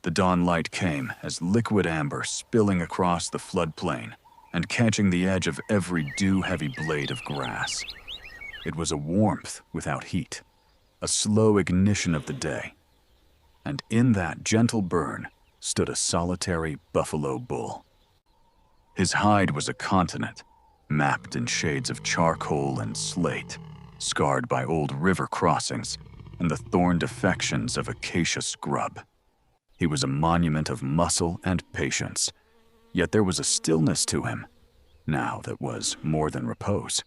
The dawn light came as liquid amber spilling across the floodplain and catching the edge of every dew-heavy blade of grass. It was a warmth without heat, a slow ignition of the day. And in that gentle burn stood a solitary buffalo bull. His hide was a continent, mapped in shades of charcoal and slate, scarred by old river crossings and the thorned affections of acacia scrub. He was a monument of muscle and patience, yet there was a stillness to him, now that was more than repose.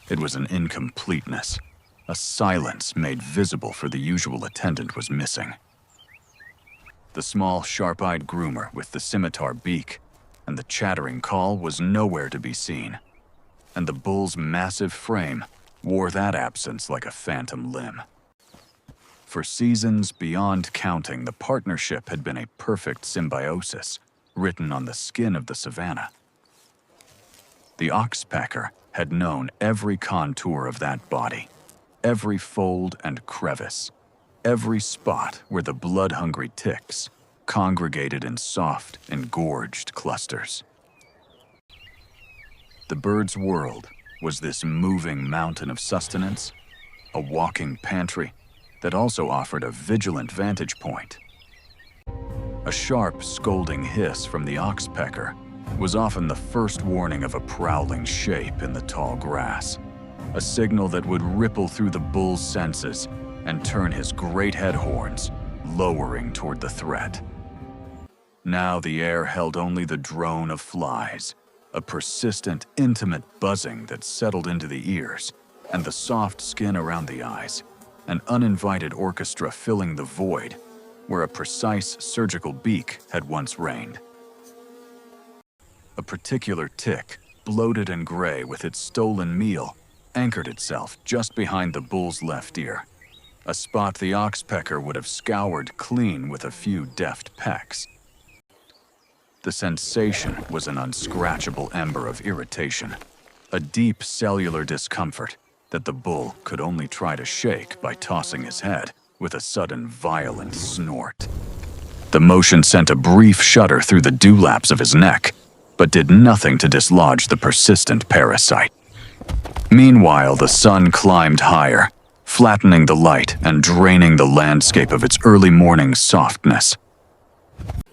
It was an incompleteness, a silence made visible for the usual attendant was missing. The small, sharp-eyed groomer with the scimitar beak and the chattering call was nowhere to be seen, and the bull's massive frame wore that absence like a phantom limb. For seasons beyond counting, the partnership had been a perfect symbiosis, written on the skin of the Savanna. The Oxpecker had known every contour of that body, every fold and crevice, every spot where the blood-hungry ticks congregated in soft, engorged clusters. The bird's world was this moving mountain of sustenance, a walking pantry that also offered a vigilant vantage point. A sharp, scolding hiss from the oxpecker was often the first warning of a prowling shape in the tall grass, a signal that would ripple through the bull's senses and turn his great head horns, lowering toward the threat. Now the air held only the drone of flies, a persistent, intimate buzzing that settled into the ears, and the soft skin around the eyes, an uninvited orchestra filling the void where a precise surgical beak had once reigned. A particular tick, bloated and gray with its stolen meal, anchored itself just behind the bull's left ear, a spot the oxpecker would have scoured clean with a few deft pecks. The sensation was an unscratchable ember of irritation, a deep cellular discomfort that the bull could only try to shake by tossing his head with a sudden violent snort. The motion sent a brief shudder through the dewlaps of his neck, but did nothing to dislodge the persistent parasite. Meanwhile, the sun climbed higher, flattening the light and draining the landscape of its early morning softness.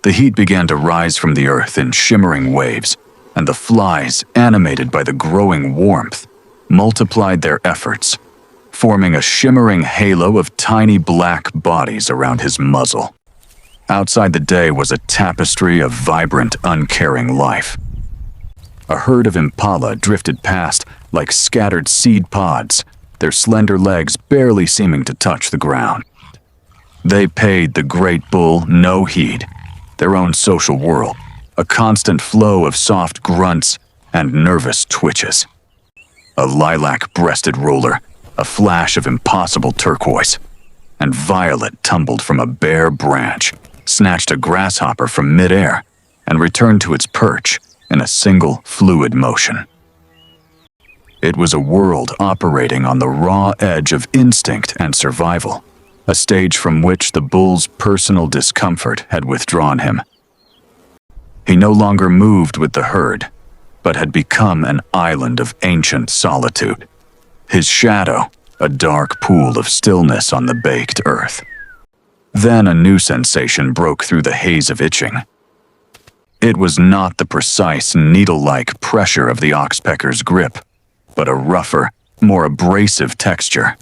The heat began to rise from the earth in shimmering waves, and the flies, animated by the growing warmth, multiplied their efforts, forming a shimmering halo of tiny black bodies around his muzzle. Outside the day was a tapestry of vibrant, uncaring life. A herd of impala drifted past like scattered seed pods, their slender legs barely seeming to touch the ground. They paid the great bull no heed, their own social world, a constant flow of soft grunts and nervous twitches. A lilac-breasted roller, a flash of impossible turquoise, and violet tumbled from a bare branch, snatched a grasshopper from midair, and returned to its perch in a single fluid motion. It was a world operating on the raw edge of instinct and survival, a stage from which the bull's personal discomfort had withdrawn him. He no longer moved with the herd, but had become an island of ancient solitude, his shadow a dark pool of stillness on the baked earth. Then a new sensation broke through the haze of itching. It was not the precise, needle-like pressure of the oxpecker's grip, but a rougher, more abrasive texture.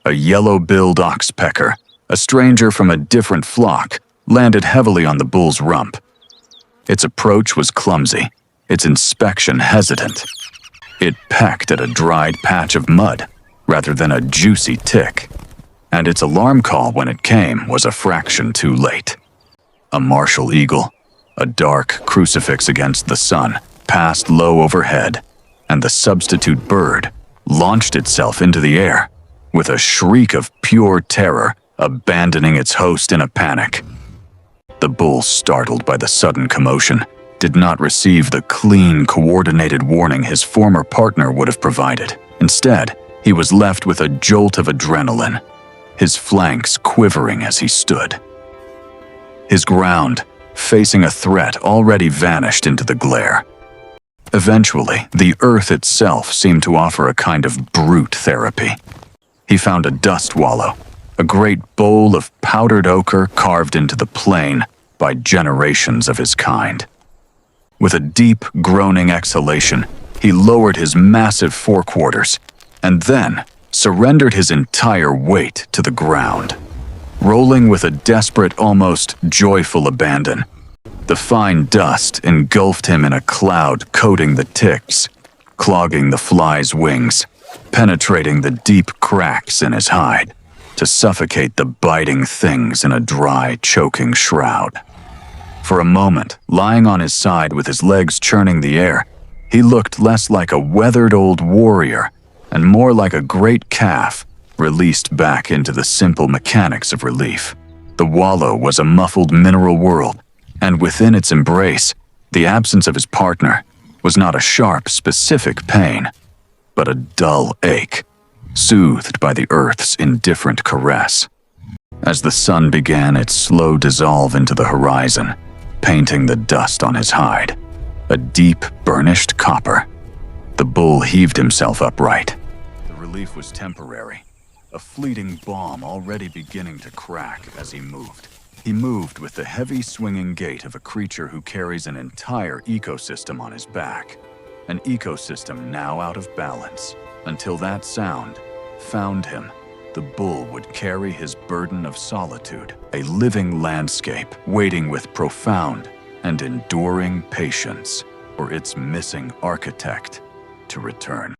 A yellow-billed oxpecker, a stranger from a different flock, landed heavily on the bull's rump. Its approach was clumsy, its inspection hesitant. It pecked at a dried patch of mud rather than a juicy tick, and its alarm call when it came was a fraction too late. A martial eagle, a dark crucifix against the sun, passed low overhead, and the substitute bird launched itself into the air, with a shriek of pure terror, abandoning its host in a panic. The bull, startled by the sudden commotion, did not receive the clean, coordinated warning his former partner would have provided. Instead, he was left with a jolt of adrenaline, his flanks quivering as he stood. his ground, facing a threat already vanished into the glare. Eventually, the earth itself seemed to offer a kind of brute therapy. He found a dust wallow, a great bowl of powdered ochre carved into the plain by generations of his kind. With a deep, groaning exhalation, he lowered his massive forequarters and then surrendered his entire weight to the ground. Rolling with a desperate, almost joyful abandon, the fine dust engulfed him in a cloud coating the ticks, clogging the fly's wings, penetrating the deep cracks in his hide to suffocate the biting things in a dry, choking shroud. For a moment, lying on his side with his legs churning the air, he looked less like a weathered old warrior and more like a great calf released back into the simple mechanics of relief. The wallow was a muffled mineral world, and within its embrace, the absence of his partner was not a sharp, specific pain, but a dull ache, soothed by the earth's indifferent caress. As the sun began its slow dissolve into the horizon, painting the dust on his hide, a deep, burnished copper, the bull heaved himself upright. The relief was temporary, a fleeting bomb already beginning to crack as he moved. He moved with the heavy swinging gait of a creature who carries an entire ecosystem on his back, an ecosystem now out of balance. Until that sound found him, the bull would carry his burden of solitude, a living landscape waiting with profound and enduring patience for its missing architect to return.